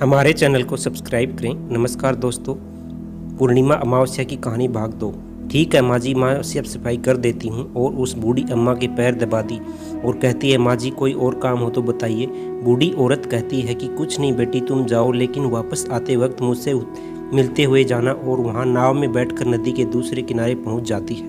हमारे चैनल को सब्सक्राइब करें। नमस्कार दोस्तों, पूर्णिमा अमावस्या की कहानी भाग 2। ठीक है माँ जी, मैं साफ सफाई कर देती हूँ। और उस बूढ़ी अम्मा के पैर दबा दी और कहती है, माँ जी कोई और काम हो तो बताइए। बूढ़ी औरत कहती है कि कुछ नहीं बेटी, तुम जाओ, लेकिन वापस आते वक्त मुझसे मिलते हुए जाना। और वहाँ नाव में बैठकर नदी के दूसरे किनारे पहुँच जाती है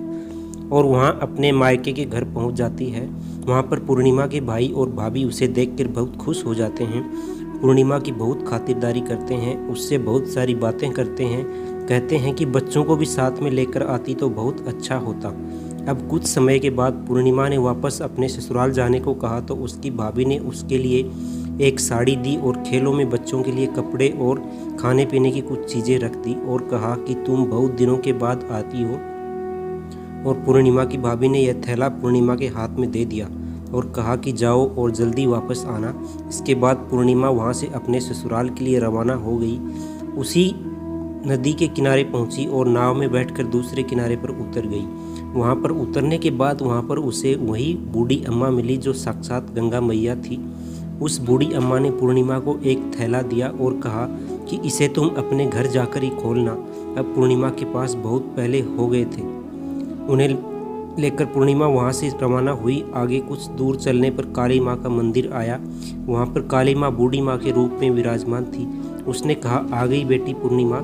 और वहाँ अपने मायके के घर पहुँच जाती है। वहाँ पर पूर्णिमा के भाई और भाभी उसे देखकर बहुत खुश हो जाते हैं। पूर्णिमा की बहुत खातिरदारी करते हैं, उससे बहुत सारी बातें करते हैं। कहते हैं कि बच्चों को भी साथ में लेकर आती तो बहुत अच्छा होता। अब कुछ समय के बाद पूर्णिमा ने वापस अपने ससुराल जाने को कहा तो उसकी भाभी ने उसके लिए एक साड़ी दी और खेलों में बच्चों के लिए कपड़े और खाने पीने की कुछ चीज़ें रख दी और कहा कि तुम बहुत दिनों के बाद आती हो। और पूर्णिमा की भाभी ने यह थैला पूर्णिमा के हाथ में दे दिया और कहा कि जाओ और जल्दी वापस आना। इसके बाद पूर्णिमा वहाँ से अपने ससुराल के लिए रवाना हो गई। उसी नदी के किनारे पहुँची और नाव में बैठकर दूसरे किनारे पर उतर गई। वहाँ पर उतरने के बाद वहाँ पर उसे वही बूढ़ी अम्मा मिली जो साक्षात गंगा मैया थी। उस बूढ़ी अम्मा ने पूर्णिमा को एक थैला दिया और कहा कि इसे तुम अपने घर जाकर ही खोलना। अब पूर्णिमा के पास बहुत पहले हो गए थे। उन्हें लेकर पूर्णिमा वहाँ से रवाना हुई। आगे कुछ दूर चलने पर काली माँ का मंदिर आया। वहाँ पर काली माँ बूढ़ी माँ के रूप में विराजमान थी। उसने कहा, आ गई बेटी पूर्णिमा।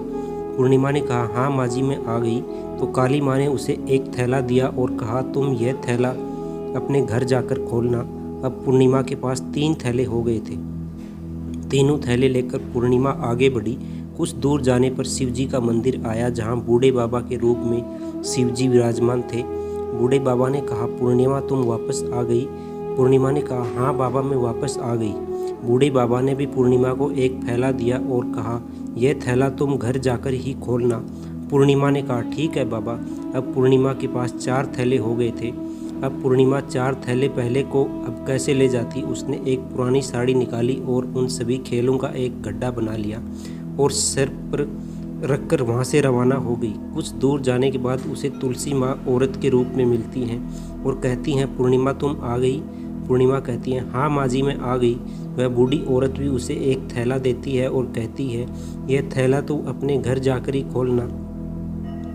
पूर्णिमा ने कहा, हाँ माँ जी मैं आ गई। तो काली माँ ने उसे एक थैला दिया और कहा, तुम यह थैला अपने घर जाकर खोलना। अब पूर्णिमा के पास 3 थैले हो गए थे। तीनों थैले लेकर पूर्णिमा आगे बढ़ी। कुछ दूर जाने पर शिव जी का मंदिर आया, जहाँ बूढ़े बाबा के रूप में शिव जी विराजमान थे। बूढ़े बाबा ने कहा, पूर्णिमा तुम वापस आ गई। पूर्णिमा ने कहा, हाँ बाबा मैं वापस आ गई। बूढ़े बाबा ने भी पूर्णिमा को एक थैला दिया और कहा, यह थैला तुम घर जाकर ही खोलना। पूर्णिमा ने कहा, ठीक है बाबा। अब पूर्णिमा के पास 4 थैले हो गए थे। अब पूर्णिमा 4 थैले पहले को अब कैसे ले जाती। उसने एक पुरानी साड़ी निकाली और उन सभी खेलों का एक गड्ढा बना लिया और सिर पर रखकर वहाँ से रवाना हो गई। कुछ दूर जाने के बाद उसे तुलसी माँ औरत के रूप में मिलती हैं और कहती हैं, पूर्णिमा तुम आ गई। पूर्णिमा कहती है, हाँ माँ जी मैं आ गई। वह बूढ़ी औरत भी उसे एक थैला देती है और कहती है, यह थैला तो अपने घर जाकर ही खोलना।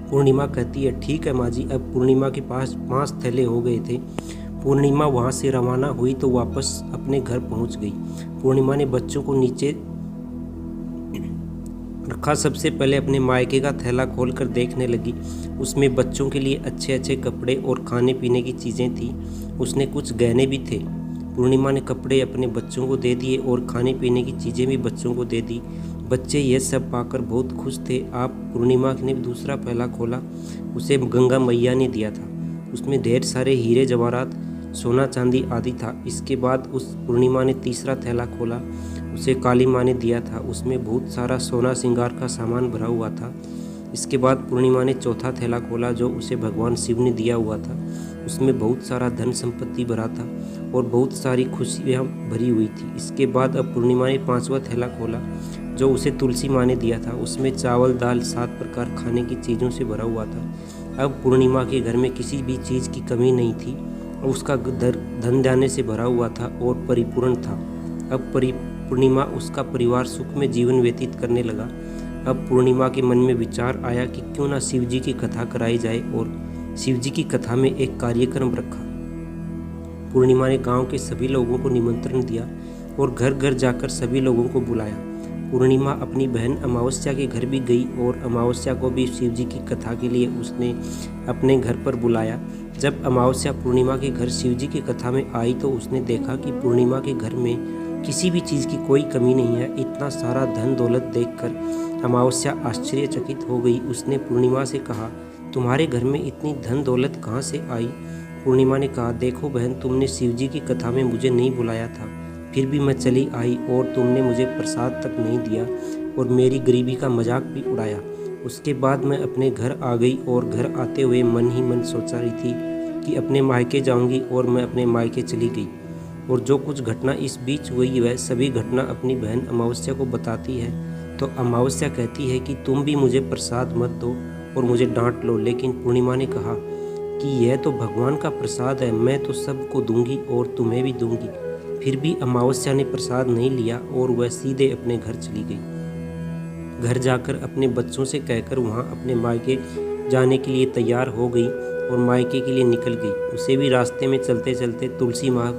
पूर्णिमा कहती है, ठीक है माँ जी। अब पूर्णिमा के पास 5 थैले हो गए थे। पूर्णिमा वहाँ से रवाना हुई तो वापस अपने घर पहुँच गई। पूर्णिमा ने बच्चों को नीचे रखा। सबसे पहले अपने मायके का थैला खोलकर देखने लगी। उसमें बच्चों के लिए अच्छे अच्छे कपड़े और खाने पीने की चीज़ें थी। उसने कुछ गहने भी थे। पूर्णिमा ने कपड़े अपने बच्चों को दे दिए और खाने पीने की चीज़ें भी बच्चों को दे दी। बच्चे यह सब पाकर बहुत खुश थे। आप पूर्णिमा ने दूसरा थैला खोला, उसे गंगा मैया ने दिया था। उसमें ढेर सारे हीरे जवाहरात, सोना चांदी आदि था। इसके बाद उस पूर्णिमा ने तीसरा थैला खोला, उसे काली माँ ने दिया था। उसमें बहुत सारा सोना श्रृंगार का सामान भरा हुआ था। इसके बाद पूर्णिमा ने चौथा थैला खोला, जो उसे भगवान शिव ने दिया हुआ था। उसमें बहुत सारा धन संपत्ति भरा था और बहुत सारी खुशियाँ भरी हुई थी। इसके बाद अब पूर्णिमा ने 5वां थैला खोला, जो उसे तुलसी माँ ने दिया था। उसमें चावल दाल 7 प्रकार खाने की चीज़ों से भरा हुआ था। अब पूर्णिमा के घर में किसी भी चीज़ की कमी नहीं थी। उसका धन धान्य से भरा हुआ था और परिपूर्ण था। अब पूर्णिमा उसका परिवार सुख में जीवन व्यतीत करने लगा। अब पूर्णिमा के मन में विचार आया कि क्यों ना शिव जी की कथा कराई जाए और शिव जी की कथा में एक कार्यक्रम रखा। पूर्णिमा ने गांव के सभी लोगों को निमंत्रण दिया और घर घर जाकर सभी लोगों को बुलाया। पूर्णिमा अपनी बहन अमावस्या के घर भी गई और अमावस्या को भी शिव जी की कथा के लिए उसने अपने घर पर बुलाया। जब अमावस्या पूर्णिमा के घर शिव जी की कथा में आई तो उसने देखा कि पूर्णिमा के घर में किसी भी चीज़ की कोई कमी नहीं है। इतना सारा धन दौलत देखकर अमावस्या आश्चर्यचकित हो गई। उसने पूर्णिमा से कहा, तुम्हारे घर में इतनी धन दौलत कहाँ से आई। पूर्णिमा ने कहा, देखो बहन, तुमने शिव जी की कथा में मुझे नहीं बुलाया था, फिर भी मैं चली आई और तुमने मुझे प्रसाद तक नहीं दिया और मेरी गरीबी का मजाक भी उड़ाया। उसके बाद मैं अपने घर आ गई और घर आते हुए मन ही मन सोचा रही थी कि अपने मायके जाऊंगी और मैं अपने मायके चली गई। और जो कुछ घटना इस बीच हुई वह सभी घटना अपनी बहन अमावस्या को बताती है। तो अमावस्या कहती है कि तुम भी मुझे प्रसाद मत दो और मुझे डांट लो। लेकिन पूर्णिमा ने कहा कि यह तो भगवान का प्रसाद है, मैं तो सबको दूंगी और तुम्हें भी दूंगी। फिर भी अमावस्या ने प्रसाद नहीं लिया और वह सीधे अपने घर चली गई। घर जाकर अपने बच्चों से कहकर वहाँ अपने मायके जाने के लिए तैयार हो गई और मायके के लिए निकल गई। उसे भी रास्ते में चलते चलते तुलसी माँ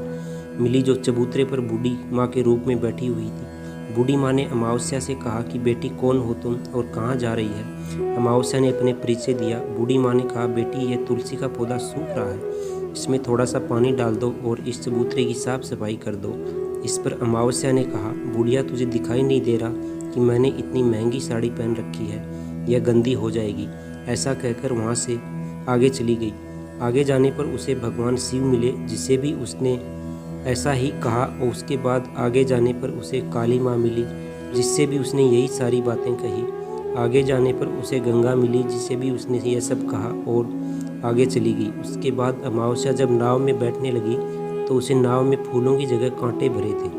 मिली, जो चबूतरे पर बूढ़ी माँ के रूप में बैठी हुई थी। बूढ़ी माँ ने अमावस्या से कहा कि बेटी कौन हो तुम और कहाँ जा रही है। अमावस्या ने अपने परिचय दिया। बूढ़ी माँ ने कहा, बेटी यह तुलसी का पौधा सूख रहा है, इसमें थोड़ा सा पानी डाल दो और इस चबूतरे की साफ सफाई कर दो। इस पर अमावस्या ने कहा, बुढ़िया तुझे दिखाई नहीं दे रहा कि मैंने इतनी महंगी साड़ी पहन रखी है, यह गंदी हो जाएगी। ऐसा कहकर वहाँ से आगे चली गई। आगे जाने पर उसे भगवान शिव मिले, जिसे भी उसने ऐसा ही कहा और उसके बाद आगे जाने पर उसे काली माँ मिली, जिससे भी उसने यही सारी बातें कही। आगे जाने पर उसे गंगा मिली, जिसे भी उसने यह सब कहा और आगे चली गई। उसके बाद अमावस्या जब नाव में बैठने लगी तो उसे नाव में फूलों की जगह कांटे भरे थे,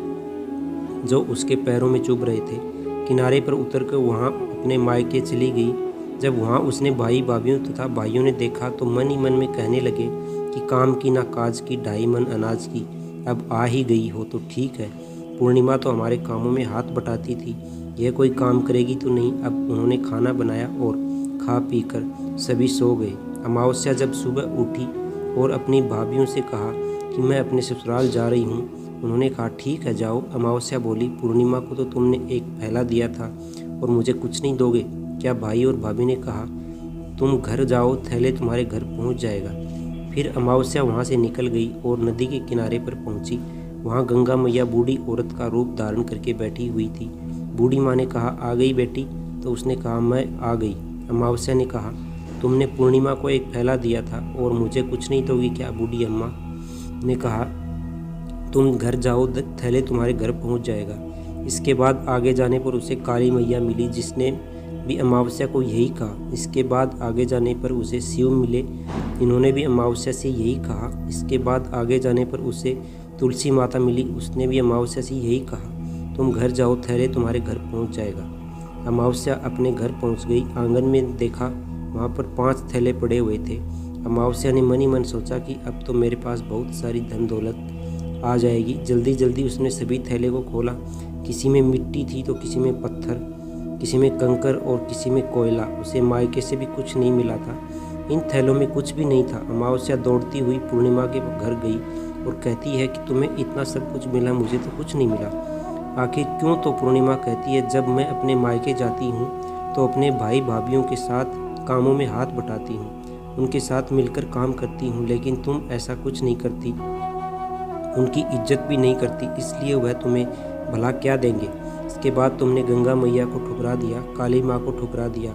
जो उसके पैरों में चुभ रहे थे। किनारे पर उतरकर वहाँ अपने मायके चली गई। जब वहाँ उसने भाई भाभीयों तथा भाइयों ने देखा तो मन ही मन में कहने लगे कि काम की ना काज की, 2.5 मन अनाज की, अब आ ही गई हो तो ठीक है। पूर्णिमा तो हमारे कामों में हाथ बटाती थी, यह कोई काम करेगी तो नहीं। अब उन्होंने खाना बनाया और खा पी कर सभी सो गए। अमावस्या जब सुबह उठी और अपनी भाभीयों से कहा कि मैं अपने ससुराल जा रही हूँ। उन्होंने कहा, ठीक है जाओ। अमावस्या बोली, पूर्णिमा को तो तुमने एक थैला दिया था और मुझे कुछ नहीं दोगे क्या? भाई और भाभी ने कहा, तुम घर जाओ, थैले तुम्हारे घर पहुँच जाएगा। फिर अमावस्या वहाँ से निकल गई और नदी के किनारे पर पहुँची। वहाँ गंगा मैया बूढ़ी औरत का रूप धारण करके बैठी हुई थी। बूढ़ी माँ ने कहा, आ गई बेटी? तो उसने कहा, मैं आ गई। अमावस्या ने कहा, तुमने पूर्णिमा को एक थैला दिया था और मुझे कुछ नहीं दोगी क्या? बूढ़ी अम्मा ने कहा, तुम घर जाओ, थैले तुम्हारे घर पहुँच जाएगा। इसके बाद आगे जाने पर उसे काली मैया मिली, जिसने भी अमावस्या को यही कहा। इसके बाद आगे जाने पर उसे शिव मिले, इन्होंने भी अमावस्या से यही कहा। इसके बाद आगे जाने पर उसे तुलसी माता मिली, उसने भी अमावस्या से यही कहा, तुम घर जाओ, थैले तुम्हारे घर पहुंच जाएगा। अमावस्या अपने घर पहुंच गई। आंगन में देखा, वहां पर 5 थैले पड़े हुए थे। अमावस्या ने मन ही मन सोचा कि अब तो मेरे पास बहुत सारी धन दौलत आ जाएगी। जल्दी जल्दी उसने सभी थैले को खोला। किसी में मिट्टी थी तो किसी में पत्थर, किसी में कंकर और किसी में कोयला। उसे मायके से भी कुछ नहीं मिला था। इन थैलों में कुछ भी नहीं था। अमावस्या दौड़ती हुई पूर्णिमा के घर गई और कहती है कि तुम्हें इतना सब कुछ मिला, मुझे तो कुछ नहीं मिला। आखिर क्यों? तो पूर्णिमा कहती है, जब मैं अपने मायके जाती हूँ तो अपने भाई भाभीयों के साथ कामों में हाथ बटाती हूँ, उनके साथ मिलकर काम करती हूँ, लेकिन तुम ऐसा कुछ नहीं करती, उनकी इज्जत भी नहीं करती, इसलिए वह तुम्हें भला क्या देंगे। इसके बाद तुमने गंगा मैया को ठुकरा दिया, काली माँ को ठुकरा दिया,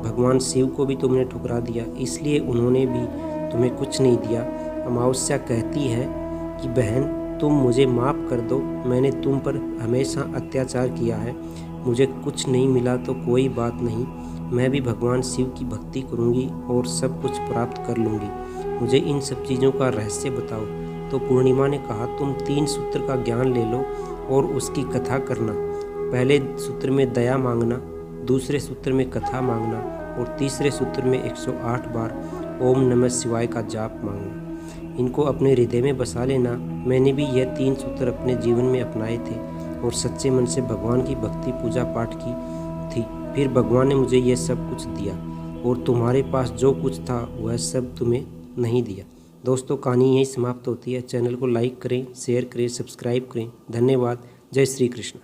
भगवान शिव को भी तुमने ठुकरा दिया, इसलिए उन्होंने भी तुम्हें कुछ नहीं दिया। अमावस्या कहती है कि बहन, तुम मुझे माफ़ कर दो, मैंने तुम पर हमेशा अत्याचार किया है, मुझे कुछ नहीं मिला तो कोई बात नहीं, मैं भी भगवान शिव की भक्ति करूँगी और सब कुछ प्राप्त कर लूँगी, मुझे इन सब चीज़ों का रहस्य बताओ। तो पूर्णिमा ने कहा, तुम 3 सूत्र का ज्ञान ले लो और उसकी कथा करना। पहले सूत्र में दया मांगना, दूसरे सूत्र में कथा मांगना और तीसरे सूत्र में 108 बार ओम नमः शिवाय का जाप मांगना। इनको अपने हृदय में बसा लेना। मैंने भी यह 3 सूत्र अपने जीवन में अपनाए थे और सच्चे मन से भगवान की भक्ति पूजा पाठ की थी। फिर भगवान ने मुझे यह सब कुछ दिया और तुम्हारे पास जो कुछ था वह सब तुम्हें नहीं दिया। दोस्तों, कहानी यहीं समाप्त होती है। चैनल को लाइक करें, शेयर करें, सब्सक्राइब करें। धन्यवाद। जय श्री कृष्ण।